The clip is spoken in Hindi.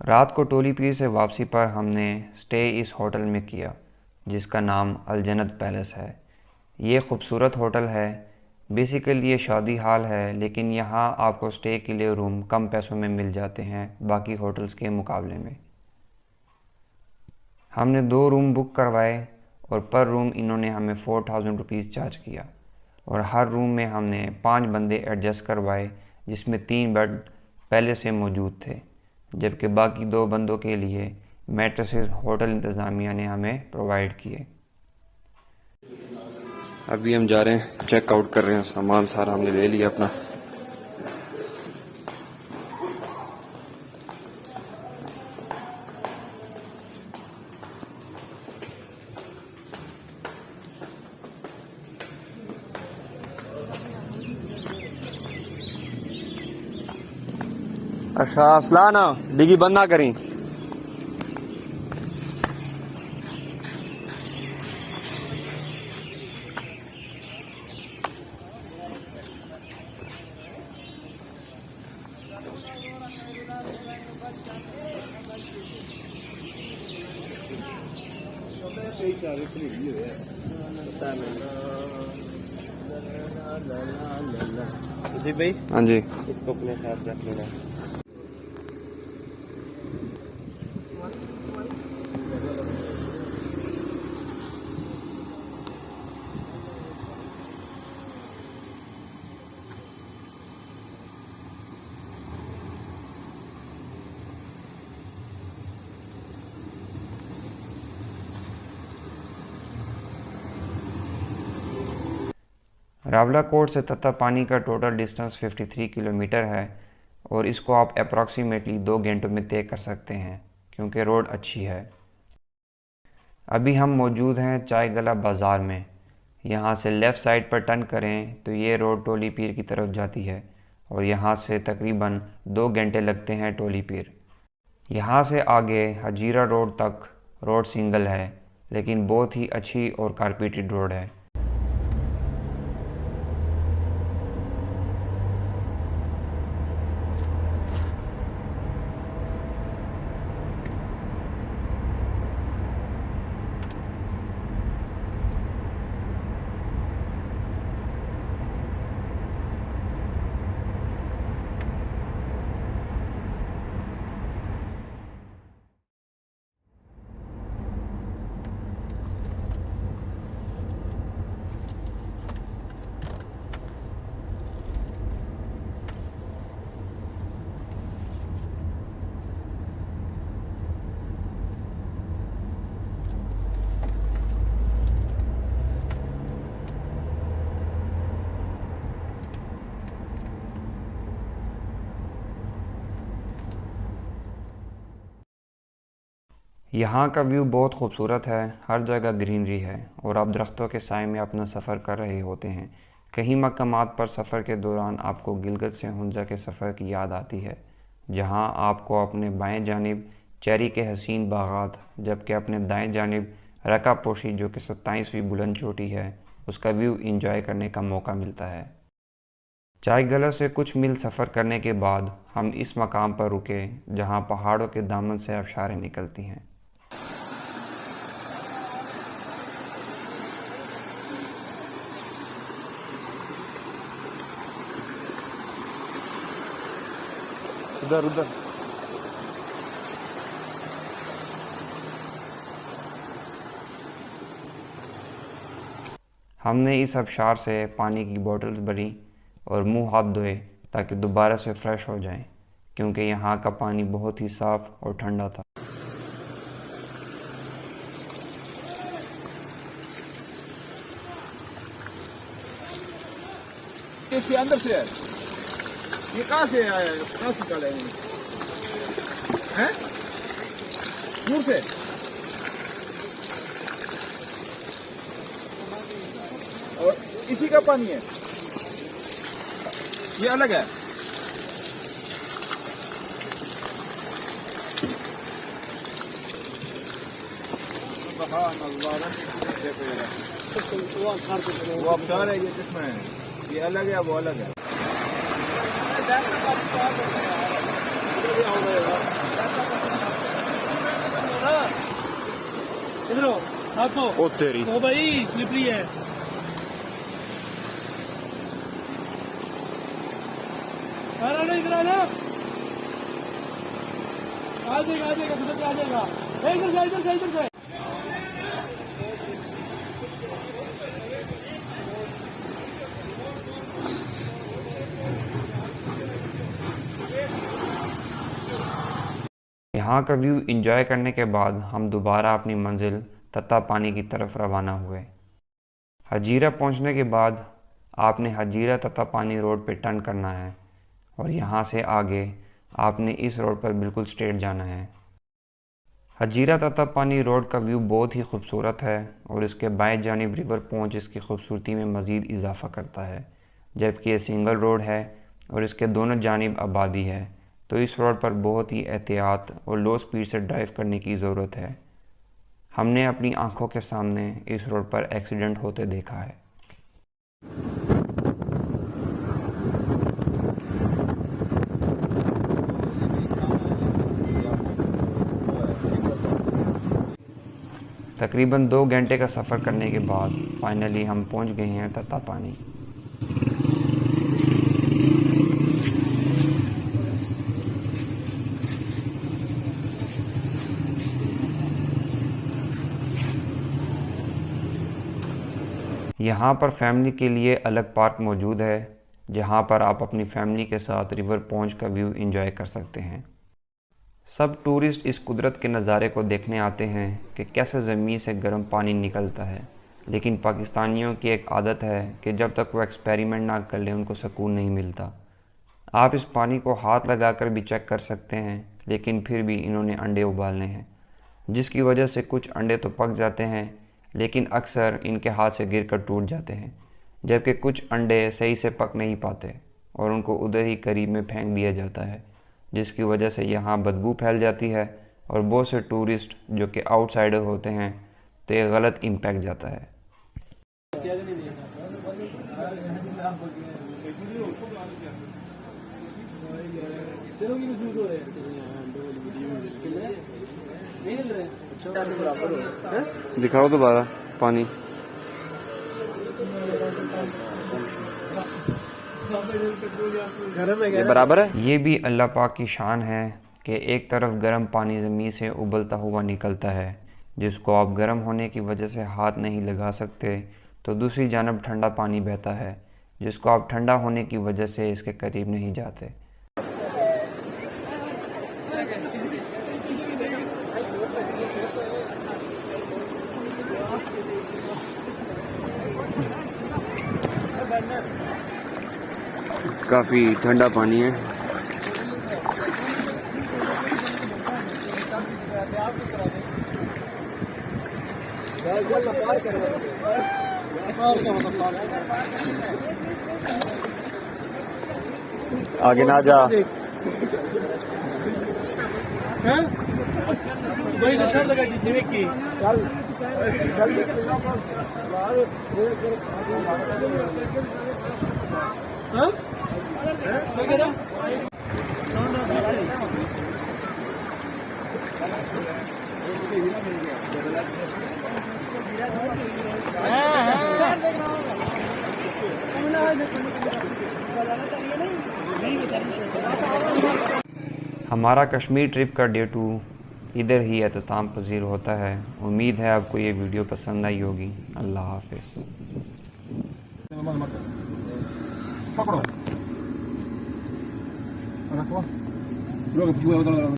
रात को टोली पीर से वापसी पर हमने स्टे इस होटल में किया जिसका नाम अलजन्नत पैलेस है। ये खूबसूरत होटल है। बेसिकली ये शादी हाल है, लेकिन यहाँ आपको स्टे के लिए रूम कम पैसों में मिल जाते हैं बाकी होटल्स के मुकाबले में। हमने 2 रूम बुक करवाए और पर रूम इन्होंने हमें 4000 रुपीज़ चार्ज किया और हर रूम में हमने 5 बंदे एडजस्ट करवाए, जिसमें 3 बेड पहले से मौजूद थे, जबकि बाकी 2 बंदों के लिए मैट्रेसेस होटल इंतज़ामिया ने हमें प्रोवाइड किए। अभी हम जा रहे हैं, चेकआउट कर रहे हैं। सामान सारा हमने ले लिया अपना। अच्छा असला ना डिगी बंद ना करें। भाई हाँ जी, इसको अपने साथ रख लेना। रावला कोट से तत्तापानी का टोटल डिस्टेंस 53 किलोमीटर है और इसको आप अप्रॉक्सीमेटली 2 घंटों में तय कर सकते हैं क्योंकि रोड अच्छी है। अभी हम मौजूद हैं चाय गला बाज़ार में। यहाँ से लेफ़्ट साइड पर टर्न करें तो ये रोड टोली पीर की तरफ जाती है और यहाँ से तकरीबन 2 घंटे लगते हैं टोली पीर। यहाँ से आगे हजीरा रोड तक रोड सिंगल है, लेकिन बहुत ही अच्छी और कारपेटेड रोड है। यहाँ का व्यू बहुत खूबसूरत है। हर जगह ग्रीनरी है और आप दरख्तों के साए में अपना सफ़र कर रहे होते हैं। कई मकामात पर सफ़र के दौरान आपको गिलगित से हुंज़ा के सफ़र की याद आती है, जहाँ आपको अपने बाएं जानिब चेरी के हसीन बागात, जबकि अपने दाएं जानिब रका पोशी जो कि 27वीं बुलंद चोटी है, उसका व्यू इंजॉय करने का मौका मिलता है। चाय गला से कुछ मील सफ़र करने के बाद हम इस मकाम पर रुके जहाँ पहाड़ों के दामन से आबशारें निकलती हैं। उधर उधर हमने इस आबशार से पानी की बोतल्स भरी और मुंह हाथ धोए ताकि दोबारा से फ्रेश हो जाएं, क्योंकि यहाँ का पानी बहुत ही साफ़ और ठंडा था। इसके अंदर से है, ये कहाँ से आया है? कहाँ से निकाला है? दूर से। और इसी का पानी है, ये अलग है। वो अवतार है, ये किसमें है? ये अलग है, वो अलग है। इधर आओ, हाथ धो। ओ तेरी। तो भाई स्लिपरी है। इधर आ जा। आ जाएगा सुधर के आ जाएगा। इधर से। यहाँ का व्यू एंजॉय करने के बाद हम दोबारा अपनी मंजिल तत्ता पानी की तरफ रवाना हुए। हजीरा पहुँचने के बाद आपने हजीरा तत्ता पानी रोड पे टर्न करना है और यहाँ से आगे आपने इस रोड पर बिल्कुल स्ट्रेट जाना है। हजीरा तत्ता पानी रोड का व्यू बहुत ही खूबसूरत है और इसके बाएं जानिब रिवर पहुँच इसकी खूबसूरती में मज़ीद इजाफ़ा करता है। जबकि ये सिंगल रोड है और इसके दोनों जानिब आबादी है, तो इस रोड पर बहुत ही एहतियात और लो स्पीड से ड्राइव करने की ज़रूरत है। हमने अपनी आंखों के सामने इस रोड पर एक्सीडेंट होते देखा है। तकरीबन 2 घंटे का सफ़र करने के बाद फाइनली हम पहुंच गए हैं तत्ता पानी। यहाँ पर फैमिली के लिए अलग पार्क मौजूद है, जहाँ पर आप अपनी फैमिली के साथ रिवर पहुँच का व्यू एंजॉय कर सकते हैं। सब टूरिस्ट इस कुदरत के नज़ारे को देखने आते हैं कि कैसे ज़मीन से गर्म पानी निकलता है, लेकिन पाकिस्तानियों की एक आदत है कि जब तक वो एक्सपेरिमेंट ना कर लें उनको सुकून नहीं मिलता। आप इस पानी को हाथ लगाकर भी चेक कर सकते हैं, लेकिन फिर भी इन्होंने अंडे उबालने हैं, जिसकी वजह से कुछ अंडे तो पक जाते हैं, लेकिन अक्सर इनके हाथ से गिरकर टूट जाते हैं, जबकि कुछ अंडे सही से पक नहीं पाते और उनको उधर ही करीब में फेंक दिया जाता है, जिसकी वजह से यहाँ बदबू फैल जाती है और बहुत से टूरिस्ट जो कि आउटसाइडर होते हैं तो ये गलत इम्पैक्ट जाता है। दिखाओ दोबारा पानी। ये बराबर है। ये भी अल्लाह पाक की शान है कि एक तरफ गर्म पानी ज़मीन से उबलता हुआ निकलता है, जिसको आप गर्म होने की वजह से हाथ नहीं लगा सकते, तो दूसरी जानब ठंडा पानी बहता है, जिसको आप ठंडा होने की वजह से इसके करीब नहीं जाते। काफ़ी ठंडा पानी है। आगे ना जा। हमारा कश्मीर ट्रिप का डे 2 इधर ही अख्ताम पजीर होता है। उम्मीद है आपको ये वीडियो पसंद आई होगी। अल्लाह हाफिज़। पकड़ो।